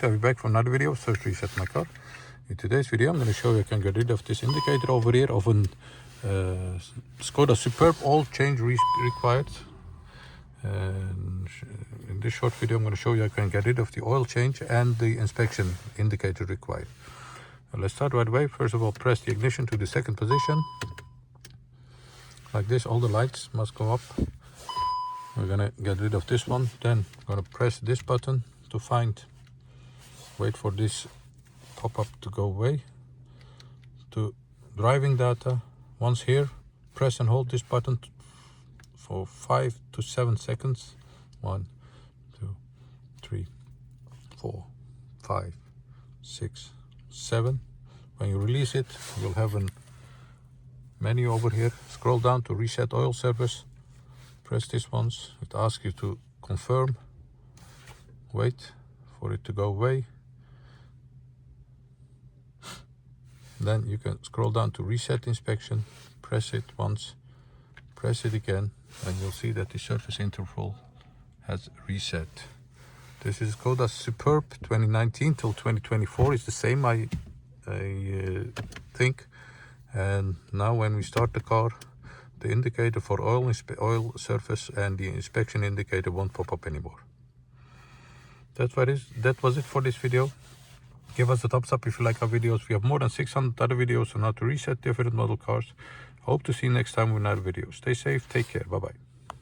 I'll be back for another video. First reset my car. In today's video I'm going to show you I can get rid of this indicator over here of an Skoda Superb. Oil change required. And in this short video I'm going to show you I can get rid of the oil change and the inspection indicator required. Now let's start right away. First of all, press the ignition to the second position. Like this, all the lights must go up. We're going to get rid of this one. Then I'm going to press this button to wait for this pop-up to go away. To driving data, once here, press and hold this button for 5 to 7 seconds. 1, 2, 3, 4, 5, 6, 7. When you release it, you'll have a menu over here. Scroll down to reset oil service. Press this once. It asks you to confirm. Wait for it to go away. Then you can scroll down to reset inspection. Press it once. Press it again, and you'll see that the surface interval has reset. This is Skoda Superb 2019 till 2024. It's the same, I think. And now when we start the car, the indicator for oil surface and the inspection indicator won't pop up anymore. That was it for this video. Give us a thumbs up if you like our videos. We have more than 600 other videos on how to reset different model cars. Hope to see you next time with another video. Stay safe, take care, bye bye.